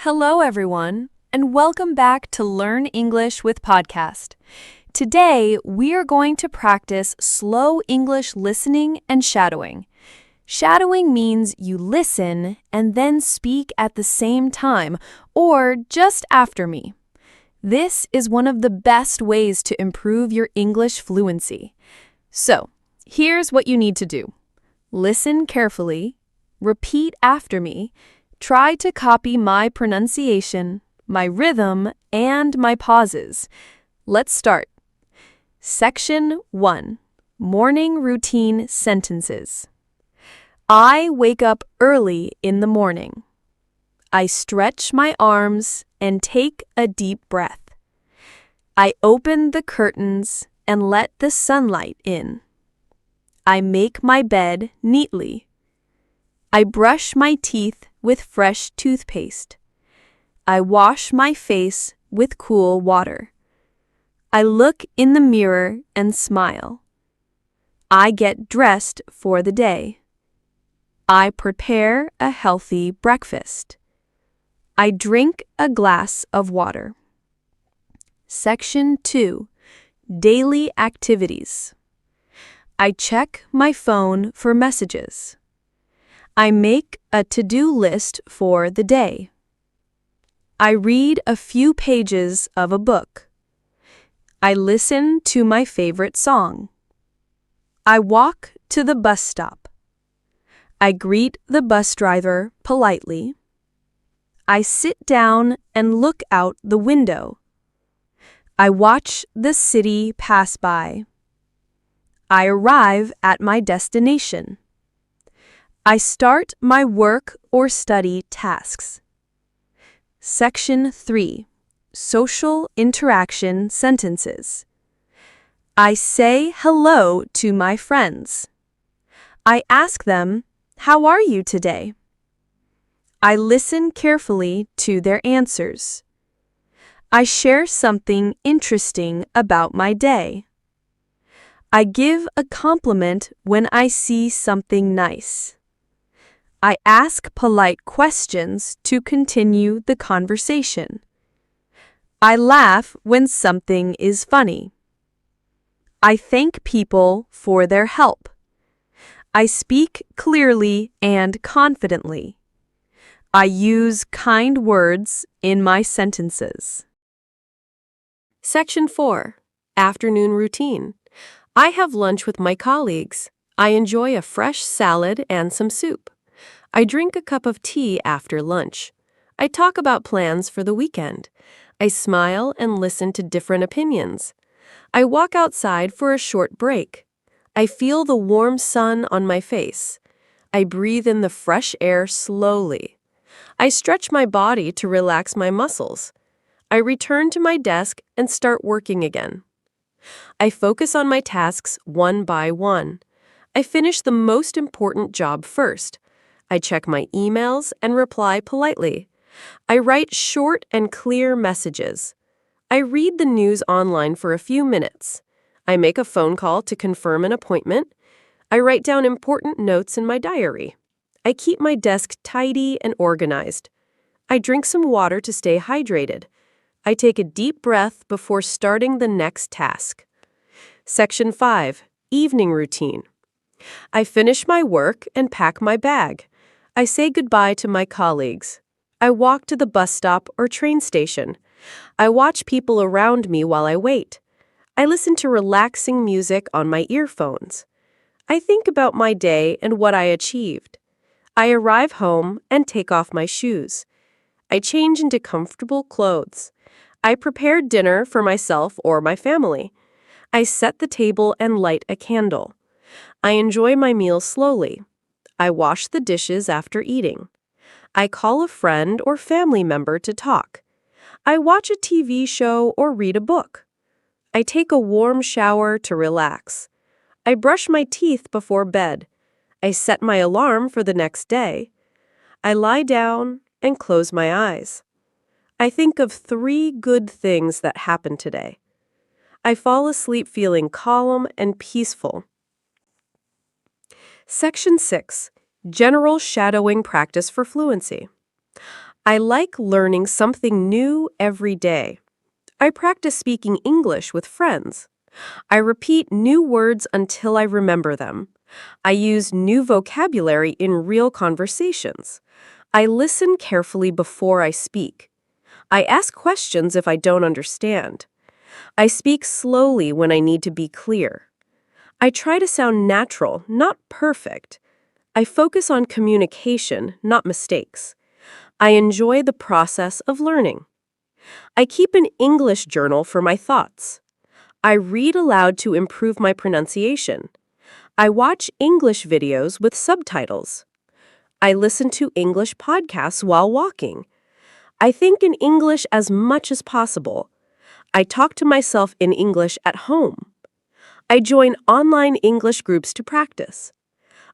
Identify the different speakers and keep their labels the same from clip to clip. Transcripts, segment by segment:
Speaker 1: Hello, everyone, and welcome back to Learn English with Podcast. Today, we are going to practice slow English listening and shadowing. Shadowing means you listen and then speak at the same time or just after me. This is one of the best ways to improve your English fluency. So, here's what you need to do. Listen carefully, repeat after me, try to copy my pronunciation, my rhythm, and my pauses. Let's start. Section 1. Morning Routine Sentences. I wake up early in the morning. I stretch my arms and take a deep breath. I open the curtains and let the sunlight in. I make my bed neatly. I brush my teeth with fresh toothpaste. I wash my face with cool water. I look in the mirror and smile. I get dressed for the day. I prepare a healthy breakfast. I drink a glass of water. Section 2. Daily Activities. I check my phone for messages. I make a to-do list for the day. I read a few pages of a book. I listen to my favorite song. I walk to the bus stop. I greet the bus driver politely. I sit down and look out the window. I watch the city pass by. I arrive at my destination. I start my work or study tasks. Section 3. Social Interaction Sentences. I say hello to my friends. I ask them, "How are you today?" I listen carefully to their answers. I share something interesting about my day. I give a compliment when I see something nice. I ask polite questions to continue the conversation. I laugh when something is funny. I thank people for their help. I speak clearly and confidently. I use kind words in my sentences. Section 4. Afternoon Routine. I have lunch with my colleagues. I enjoy a fresh salad and some soup. I drink a cup of tea after lunch. I talk about plans for the weekend. I smile and listen to different opinions. I walk outside for a short break. I feel the warm sun on my face. I breathe in the fresh air slowly. I stretch my body to relax my muscles. I return to my desk and start working again. I focus on my tasks one by one. I finish the most important job first. I check my emails and reply politely. I write short and clear messages. I read the news online for a few minutes. I make a phone call to confirm an appointment. I write down important notes in my diary. I keep my desk tidy and organized. I drink some water to stay hydrated. I take a deep breath before starting the next task. Section 5. Evening Routine. I finish my work and pack my bag. I say goodbye to my colleagues. I walk to the bus stop or train station. I watch people around me while I wait. I listen to relaxing music on my earphones. I think about my day and what I achieved. I arrive home and take off my shoes. I change into comfortable clothes. I prepare dinner for myself or my family. I set the table and light a candle. I enjoy my meal slowly. I wash the dishes after eating. I call a friend or family member to talk. I watch a TV show or read a book. I take a warm shower to relax. I brush my teeth before bed. I set my alarm for the next day. I lie down and close my eyes. I think of 3 good things that happened today. I fall asleep feeling calm and peaceful. Section 6. General Shadowing Practice for Fluency.
Speaker 2: I like learning something new every day. I practice speaking English with friends. I repeat new words until I remember them. I use new vocabulary in real conversations. I listen carefully before I speak. I ask questions if I don't understand. I speak slowly when I need to be clear. I try to sound natural, not perfect. I focus on communication, not mistakes. I enjoy the process of learning. I keep an English journal for my thoughts. I read aloud to improve my pronunciation. I watch English videos with subtitles. I listen to English podcasts while walking. I think in English as much as possible. I talk to myself in English at home. I join online English groups to practice.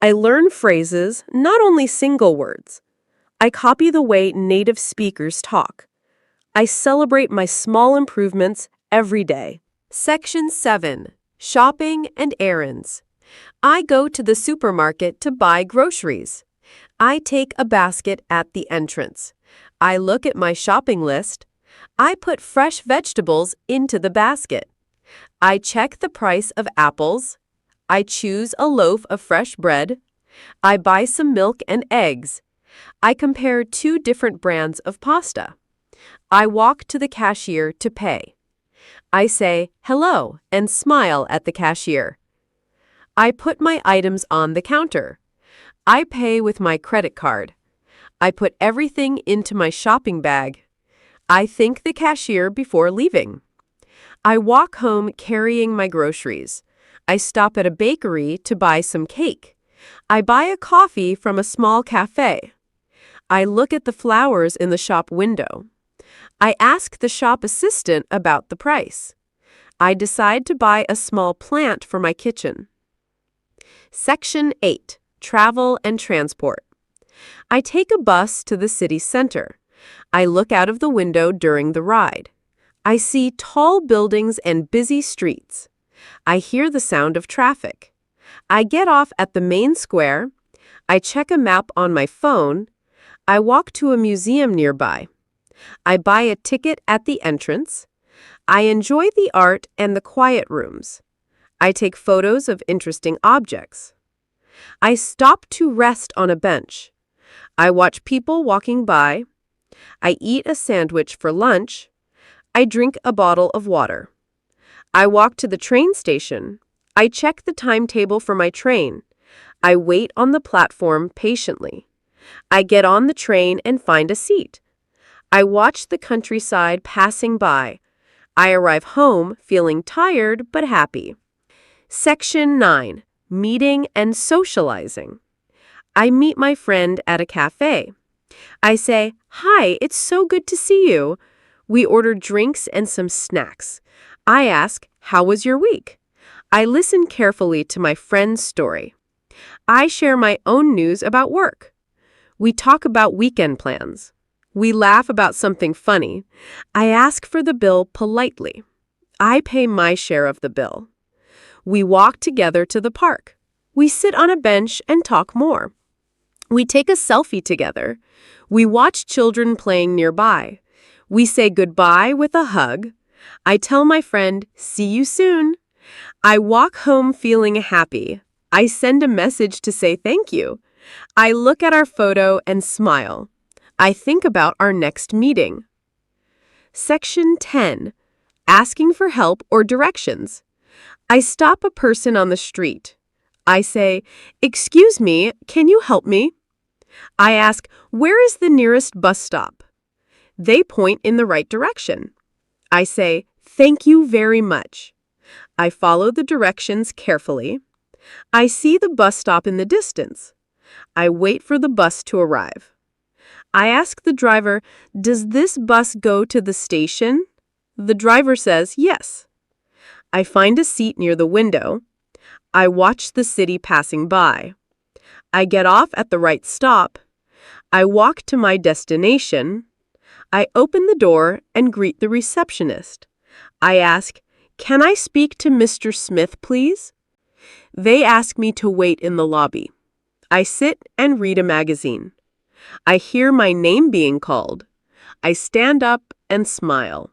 Speaker 2: I learn phrases, not only single words. I copy the way native speakers talk. I celebrate my small improvements every day. Section 7. Shopping and errands. I go to the supermarket to buy groceries. I take a basket at the entrance. I look at my shopping list. I put fresh vegetables into the basket. I check the price of apples. I choose a loaf of fresh bread. I buy some milk and eggs. I compare 2 different brands of pasta. I walk to the cashier to pay. I say hello and smile at the cashier. I put my items on the counter. I pay with my credit card. I put everything into my shopping bag. I thank the cashier before leaving. I walk home carrying my groceries. I stop at a bakery to buy some cake. I buy a coffee from a small cafe. I look at the flowers in the shop window. I ask the shop assistant about the price. I decide to buy a small plant for my kitchen. Section 8. Travel and transport. I take a bus to the city center. I look out of the window during the ride. I see tall buildings and busy streets. I hear the sound of traffic. I get off at the main square. I check a map on my phone. I walk to a museum nearby. I buy a ticket at the entrance. I enjoy the art and the quiet rooms. I take photos of interesting objects. I stop to rest on a bench. I watch people walking by. I eat a sandwich for lunch. I drink a bottle of water. I walk to the train station. I check the timetable for my train. I wait on the platform patiently. I get on the train and find a seat. I watch the countryside passing by. I arrive home feeling tired but happy. Section 9. Meeting and socializing. I meet my friend at a cafe. I say, "Hi, it's so good to see you." We order drinks and some snacks. I ask, "How was your week?" I listen carefully to my friend's story. I share my own news about work. We talk about weekend plans. We laugh about something funny. I ask for the bill politely. I pay my share of the bill. We walk together to the park. We sit on a bench and talk more. We take a selfie together. We watch children playing nearby. We say goodbye with a hug. I tell my friend, "See you soon." I walk home feeling happy. I send a message to say thank you. I look at our photo and smile. I think about our next meeting. Section 10. Asking for help or directions. I stop a person on the street. I say, "Excuse me, can you help me?" I ask, "Where is the nearest bus stop?" They point in the right direction. I say, "Thank you very much." I follow the directions carefully. I see the bus stop in the distance. I wait for the bus to arrive. I ask the driver, "Does this bus go to the station?" The driver says, "Yes." I find a seat near the window. I watch the city passing by. I get off at the right stop. I walk to my destination. I open the door and greet the receptionist. I ask, "Can I speak to Mr. Smith, please?" They ask me to wait in the lobby. I sit and read a magazine. I hear my name being called. I stand up and smile.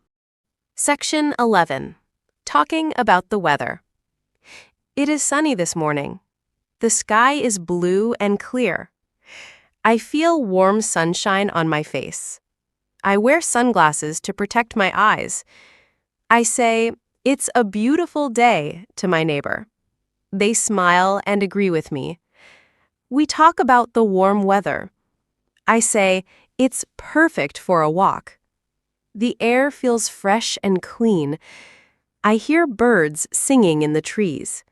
Speaker 3: Section 11. Talking about the weather. It is sunny this morning. The sky is blue and clear. I feel warm sunshine on my face. I wear sunglasses to protect my eyes. I say, "It's a beautiful day," to my neighbor. They smile and agree with me. We talk about the warm weather. I say, "It's perfect for a walk." The air feels fresh and clean. I hear birds singing in the trees.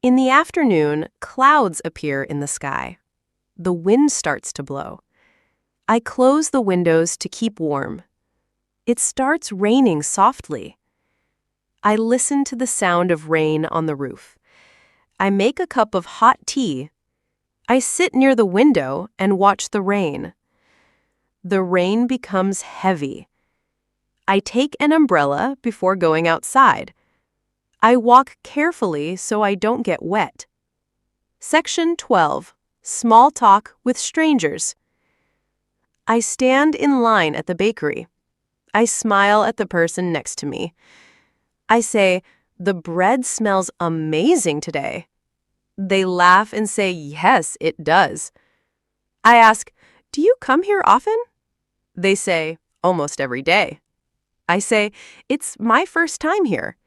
Speaker 3: In the afternoon, clouds appear in the sky. The wind starts to blow. I close the windows to keep warm. It starts raining softly. I listen to the sound of rain on the roof. I make a cup of hot tea. I sit near the window and watch the rain. The rain becomes heavy. I take an umbrella before going outside. I walk carefully so I don't get wet. Section 12. Small talk with strangers. I stand in line at the bakery. I smile at the person next to me. I say, "The bread smells amazing today." They laugh and say, "Yes, it does." I ask, "Do you come here often?" They say, "Almost every day." I say, "It's my first time here."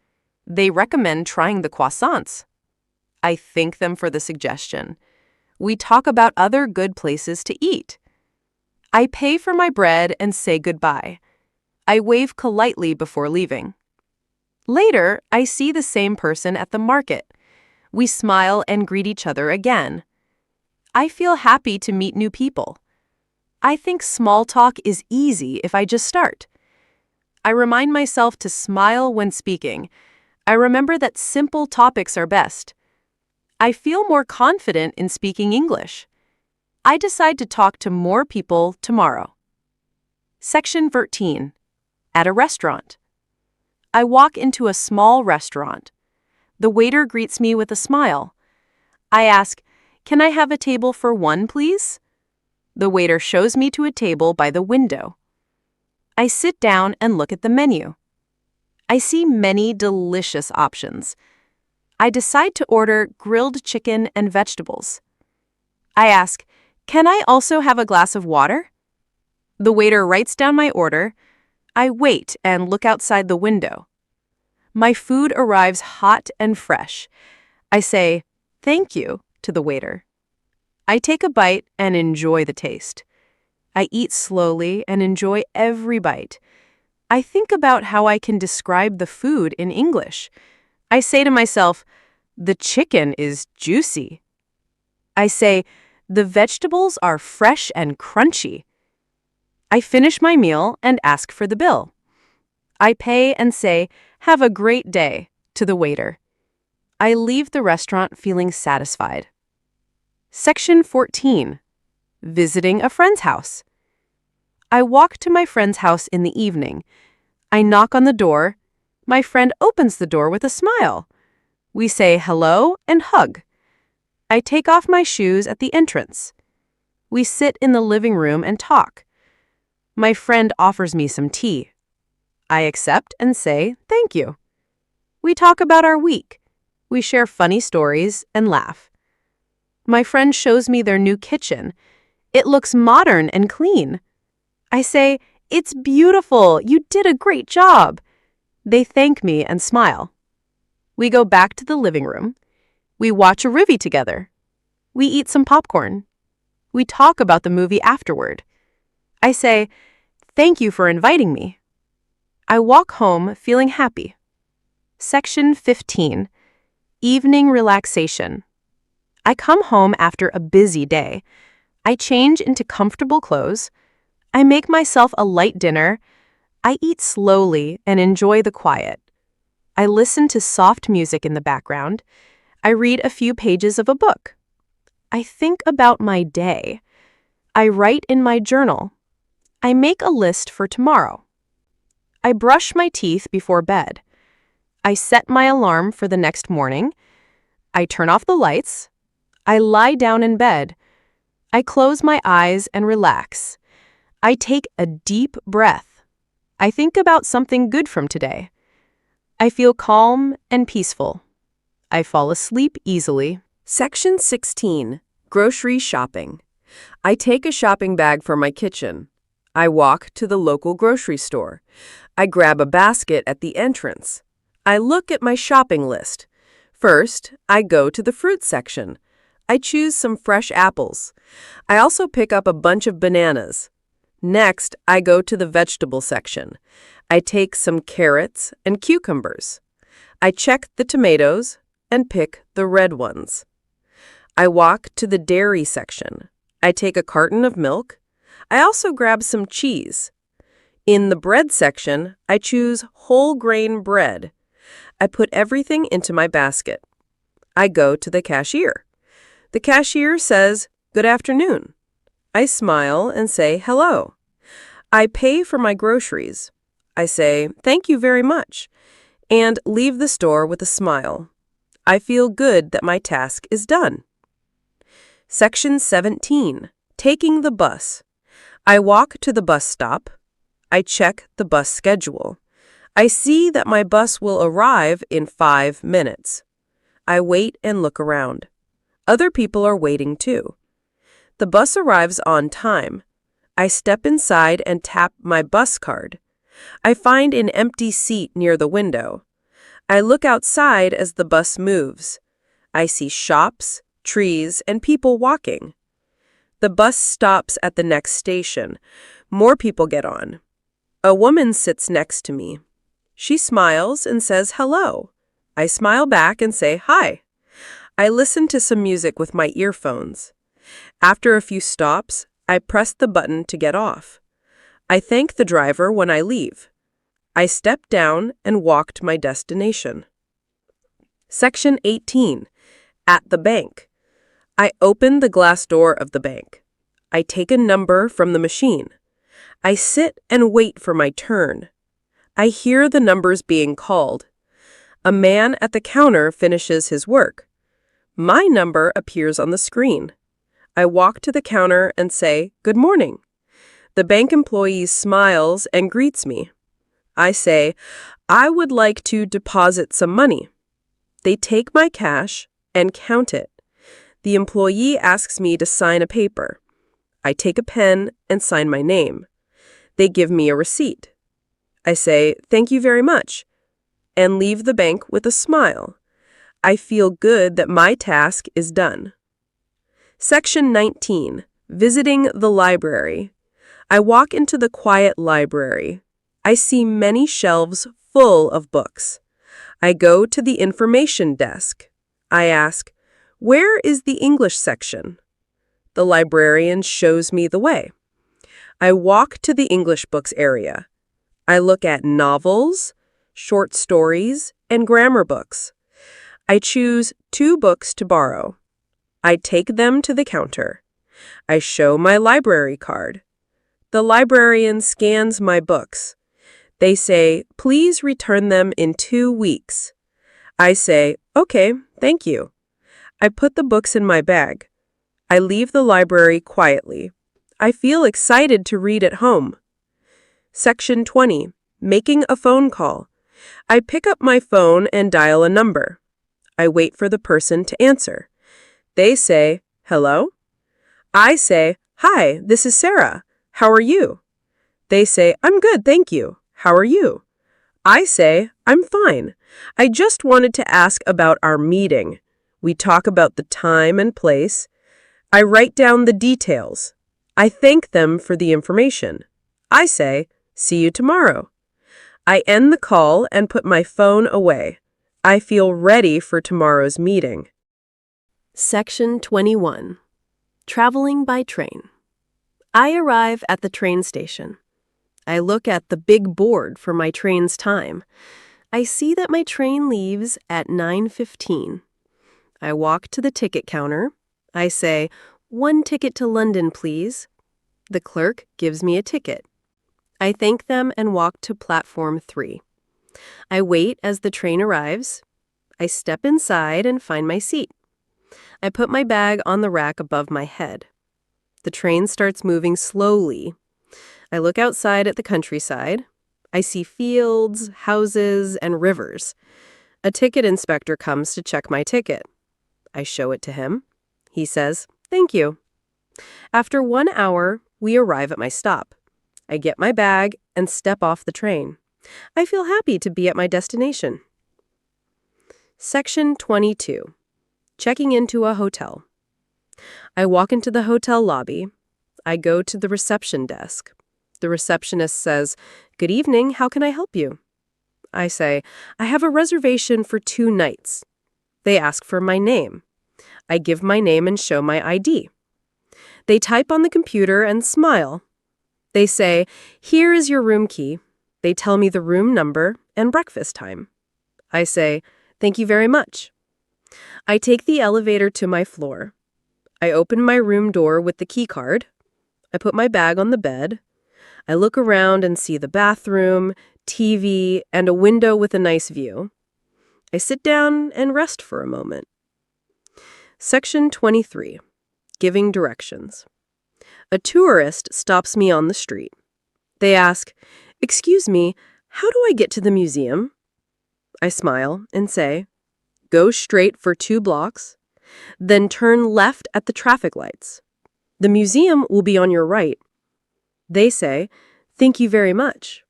Speaker 3: They recommend trying the croissants. I thank them for the suggestion. We talk about other good places to eat. I pay for my bread and say goodbye. I wave politely before leaving. Later, I see the same person at the market. We smile and greet each other again. I feel happy to meet new people. I think small talk is easy if I just start. I remind myself to smile when speaking. I remember that simple topics are best. I feel more confident in speaking English. I decide to talk to more people tomorrow. Section 13. At a restaurant. I walk into a small restaurant. The waiter greets me with a smile. I ask, "Can I have a table for one, please?" The waiter shows me to a table by the window. I sit down and look at the menu. I see many delicious options. I decide to order grilled chicken and vegetables. I ask, "Can I also have a glass of water?" The waiter writes down my order. I wait and look outside the window. My food arrives hot and fresh. I say, "Thank you," to the waiter. I take a bite and enjoy the taste. I eat slowly and enjoy every bite. I think about how I can describe the food in English. I say to myself, "The chicken is juicy." I say, "The vegetables are fresh and crunchy." I finish my meal and ask for the bill. I pay and say, "Have a great day," to the waiter. I leave the restaurant feeling satisfied. Section 14. Visiting a friend's house. I walk to my friend's house in the evening. I knock on the door. My friend opens the door with a smile. We say hello and hug. I take off my shoes at the entrance. We sit in the living room and talk. My friend offers me some tea. I accept and say thank you. We talk about our week. We share funny stories and laugh. My friend shows me their new kitchen. It looks modern and clean. I say, "It's beautiful. You did a great job." They thank me and smile. We go back to the living room. We watch a movie together. We eat some popcorn. We talk about the movie afterward. I say, "Thank you for inviting me." I walk home feeling happy. Section 15. Evening relaxation. I come home after a busy day. I change into comfortable clothes. I make myself a light dinner. I eat slowly and enjoy the quiet. I listen to soft music in the background. I read a few pages of a book. I think about my day. I write in my journal. I make a list for tomorrow. I brush my teeth before bed. I set my alarm for the next morning. I turn off the lights. I lie down in bed. I close my eyes and relax. I take a deep breath. I think about something good from today. I feel calm and peaceful. I fall asleep easily.
Speaker 2: Section 16. Grocery shopping. I take a shopping bag for my kitchen. I walk to the local grocery store. I grab a basket at the entrance. I look at my shopping list. First, I go to the fruit section. I choose some fresh apples. I also pick up a bunch of bananas. Next, I go to the vegetable section. I take some carrots and cucumbers. I check the tomatoes and pick the red ones. I walk to the dairy section. I take a carton of milk. I also grab some cheese. In the bread section, I choose whole grain bread. I put everything into my basket. I go to the cashier. The cashier says, "Good afternoon." I smile and say hello. I pay for my groceries. I say, "Thank you very much," and leave the store with a smile. I feel good that my task is done. Section 17. Taking the bus. I walk to the bus stop. I check the bus schedule. I see that my bus will arrive in 5 minutes. I wait and look around. Other people are waiting too. The bus arrives on time. I step inside and tap my bus card. I find an empty seat near the window. I look outside as the bus moves. I see shops, trees, and people walking. The bus stops at the next station. More people get on. A woman sits next to me. She smiles and says hello. I smile back and say hi. I listen to some music with my earphones. After a few stops, I press the button to get off. I thank the driver when I leave. I step down and walk to my destination. Section 18. At the bank. I open the glass door of the bank. I take a number from the machine. I sit and wait for my turn. I hear the numbers being called. A man at the counter finishes his work. My number appears on the screen. I walk to the counter and say, "Good morning." The bank employee smiles and greets me. I say, "I would like to deposit some money." They take my cash and count it. The employee asks me to sign a paper. I take a pen and sign my name. They give me a receipt. I say, "Thank you very much," and leave the bank with a smile. I feel good that my task is done. Section 19. Visiting the library. I walk into the quiet library. I see many shelves full of books. I go to the information desk. I ask, "Where is the English section?" The librarian shows me the way. I walk to the English books area. I look at novels, short stories, and grammar books. I choose 2 books to borrow. I take them to the counter. I show my library card. The librarian scans my books. They say, "Please return them in 2 weeks." I say, "Okay, thank you." I put the books in my bag. I leave the library quietly. I feel excited to read at home. Section 20. Making a phone call. I pick up my phone and dial a number. I wait for the person to answer. They say, "Hello?" I say, "Hi, this is Sarah. How are you?" They say, "I'm good, thank you. How are you?" I say, "I'm fine. I just wanted to ask about our meeting." We talk about the time and place. I write down the details. I thank them for the information. I say, "See you tomorrow." I end the call and put my phone away. I feel ready for tomorrow's meeting.
Speaker 3: Section 21. Traveling by train. I arrive at the train station. I look at the big board for my train's time. I see that my train leaves at 9:15. I walk to the ticket counter. I say, "1 ticket to London, please." The clerk gives me a ticket. I thank them and walk to platform 3. I wait as the train arrives. I step inside and find my seat. I put my bag on the rack above my head.
Speaker 2: The train starts moving slowly. I look outside at the countryside. I see fields, houses, and rivers. A ticket inspector comes to check my ticket. I show it to him. He says, "Thank you." After 1 hour, we arrive at my stop. I get my bag and step off the train. I feel happy to be at my destination. Section 22. Checking into a hotel. I walk into the hotel lobby. I go to the reception desk. The receptionist says, "Good evening, how can I help you?" I say, "I have a reservation for 2 nights." They ask for my name. I give my name and show my ID. They type on the computer and smile. They say, "Here is your room key." They tell me the room number and breakfast time. I say, "Thank you very much." I take the elevator to my floor. I open my room door with the key card. I put my bag on the bed. I look around and see the bathroom, TV, and a window with a nice view. I sit down and rest for a moment. Section 23. Giving directions. A tourist stops me on the street. They ask, "Excuse me, how do I get to the museum?" I smile and say, "Go straight for 2 blocks, then turn left at the traffic lights. The museum will be on your right." They say, "Thank you very much."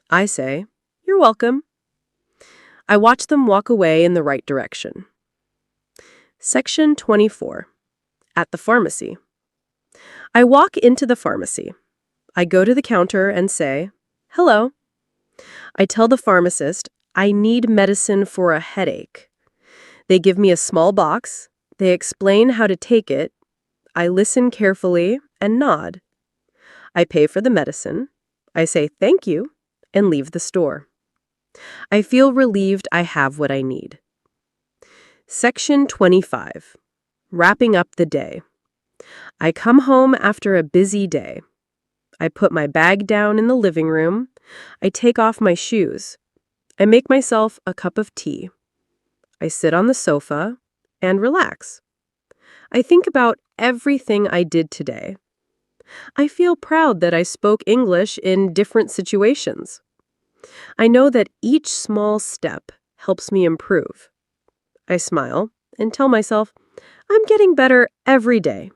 Speaker 2: I say, "You're welcome." I watch them walk away in the right direction. Section 24. At the pharmacy. I walk into the pharmacy. I go to the counter and say, "Hello." I tell the pharmacist I need medicine for a headache. They give me a small box. They explain how to take it. I listen carefully and nod. I pay for the medicine. I say thank you and leave the store. I feel relieved I have what I need. Section 25. Wrapping up the day. I come home after a busy day. I put my bag down in the living room. I take off my shoes. I make myself a cup of tea. I sit on the sofa and relax. I think about everything I did today. I feel proud that I spoke English in different situations. I know that each small step helps me improve. I smile and tell myself, I'm getting better every day.